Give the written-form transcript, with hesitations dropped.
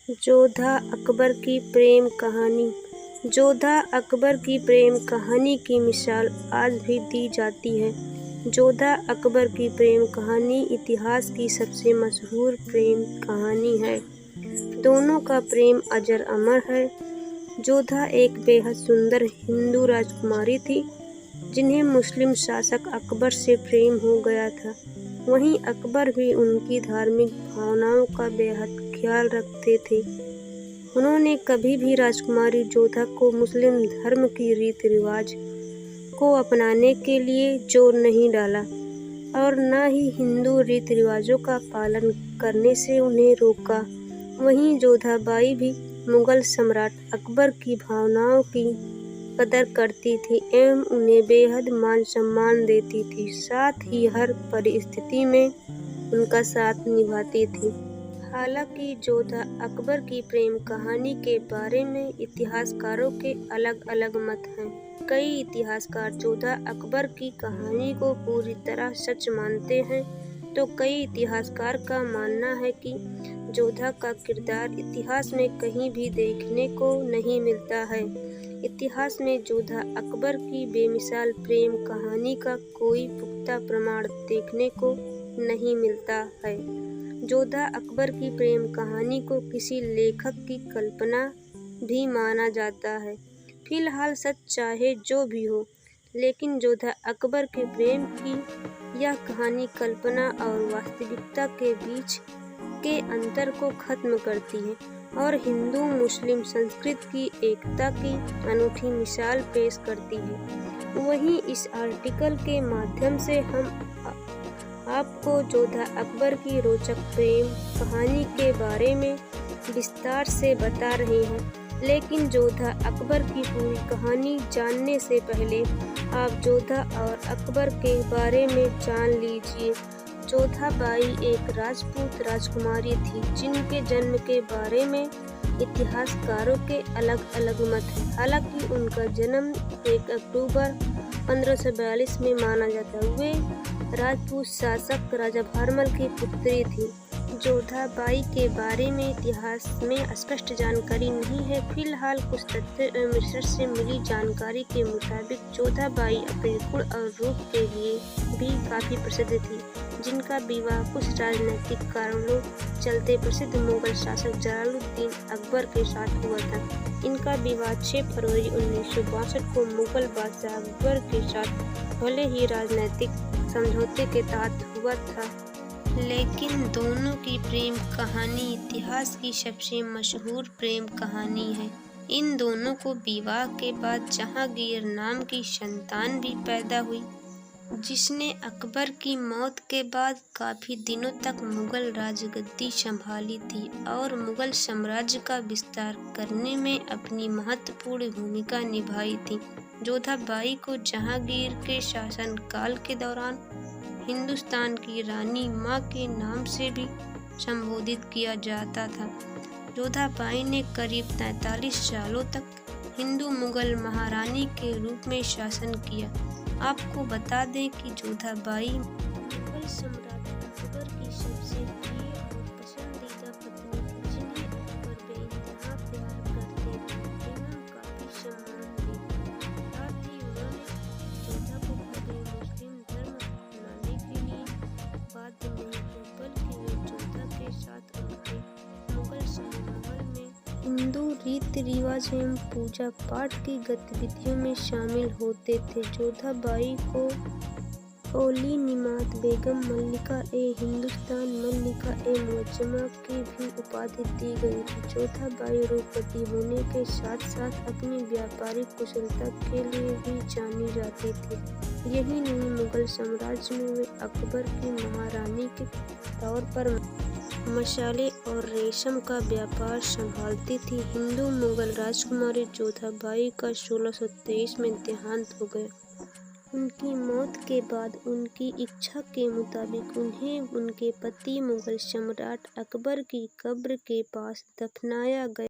जोधा अकबर की प्रेम कहानी। जोधा अकबर की प्रेम कहानी की मिसाल आज भी दी जाती है। जोधा अकबर की प्रेम कहानी इतिहास की सबसे मशहूर प्रेम कहानी है। दोनों का प्रेम अजर अमर है। जोधा एक बेहद सुंदर हिंदू राजकुमारी थी जिन्हें मुस्लिम शासक अकबर से प्रेम हो गया था। वहीं अकबर भी उनकी धार्मिक भावनाओं का बेहद ख्याल रखते थे। उन्होंने कभी भी राजकुमारी जोधा को मुस्लिम धर्म की रीति रिवाज को अपनाने के लिए जोर नहीं डाला और न ही हिंदू रीति रिवाजों का पालन करने से उन्हें रोका। वहीं जोधा बाई भी मुगल सम्राट अकबर की भावनाओं की कदर करती थी एवं उन्हें बेहद मान सम्मान देती थी। साथ ही हर परिस्थिति में उनका साथ निभाती थी। हालांकि जोधा अकबर की प्रेम कहानी के बारे में इतिहासकारों के अलग अलग मत हैं। कई इतिहासकार जोधा अकबर की कहानी को पूरी तरह सच मानते हैं तो कई इतिहासकार का मानना है कि जोधा का किरदार इतिहास में कहीं भी देखने को नहीं मिलता है। इतिहास में जोधा अकबर की बेमिसाल प्रेम कहानी का कोई पुख्ता प्रमाण देखने को नहीं मिलता है। जोधा अकबर की प्रेम कहानी को किसी लेखक की कल्पना भी माना जाता है। फिलहाल सच चाहे जो भी हो, लेकिन जोधा अकबर के प्रेम की यह कहानी कल्पना और वास्तविकता के बीच के अंतर को खत्म करती है और हिंदू मुस्लिम संस्कृति की एकता की अनूठी मिसाल पेश करती है। वहीं इस आर्टिकल के माध्यम से हम आपको जोधा अकबर की रोचक प्रेम कहानी के बारे में विस्तार से बता रहे हैं। लेकिन जोधा अकबर की पूरी कहानी जानने से पहले आप जोधा और अकबर के बारे में जान लीजिए। जोधा बाई एक राजपूत राजकुमारी थी जिनके जन्म के बारे में इतिहासकारों के अलग अलग मत हैं। हालांकि उनका जन्म 1 अक्टूबर 1542 में माना जाता है। वे राजपूत शासक राजा भारमल की पुत्री थी। जोधा बाई के बारे में इतिहास में स्पष्ट जानकारी नहीं है। फिलहाल कुछ तथ्य एवं रिसर्च से मिली जानकारी के मुताबिक जोधा बाई अपने गुण और रूप के लिए भी काफी प्रसिद्ध थी, जिनका विवाह कुछ राजनीतिक कारणों चलते प्रसिद्ध मुगल शासक जलालुद्दीन अकबर के साथ हुआ था। इनका विवाह 6 फरवरी 1962 को मुगल बादशाह अकबर के साथ भले ही राजनीतिक समझौते के तहत हुआ था, लेकिन दोनों की प्रेम कहानी इतिहास की सबसे मशहूर प्रेम कहानी है। इन दोनों को विवाह के बाद जहांगीर नाम की संतान भी पैदा हुई, जिसने अकबर की मौत के बाद काफी दिनों तक मुगल राजगद्दी संभाली थी और मुगल साम्राज्य का विस्तार करने में अपनी महत्वपूर्ण भूमिका निभाई थी। जोधा बाई को जहांगीर के शासनकाल के दौरान हिंदुस्तान की रानी माँ के नाम से भी संबोधित किया जाता था। जोधा बाई ने करीब 43 सालों तक हिंदू मुगल महारानी के रूप में शासन किया। आपको बता दें कि जोधा बाई मुगल सम्राट अकबर की सबसे प्रिय और पसंदीदा पत्नी थी, जिन्हें अकबर बेइंतहा प्यार करते थे एवं काफी सम्मान देते। साथ ही उन्होंने जोधा को कभी मुस्लिम धर्म अपनाने के लिए बाध्य नहीं किया, बल्कि वे जोधा के साथ उनके मुगल समारोह में हिंदू रीति रिवाज एवं पूजा पाठ की गतिविधियों में शामिल होते थे। जोधा बाई को ओली निमात बेगम, मल्लिका ए हिंदुस्तान, मल्लिका ए मुअज्जमा की भी उपाधि दी गई थी। जोधा बाई रूपवती होने के साथ साथ अपनी व्यापारिक कुशलता के लिए भी जानी जाती थी। यही नहीं, मुगल साम्राज्य में वे अकबर की महारानी के तौर पर मसाले और रेशम का व्यापार संभालती थी। हिंदू मुगल राजकुमारी जोधा बाई का 1623 में देहांत हो गया। उनकी मौत के बाद उनकी इच्छा के मुताबिक उन्हें उनके पति मुगल सम्राट अकबर की कब्र के पास दफनाया गया।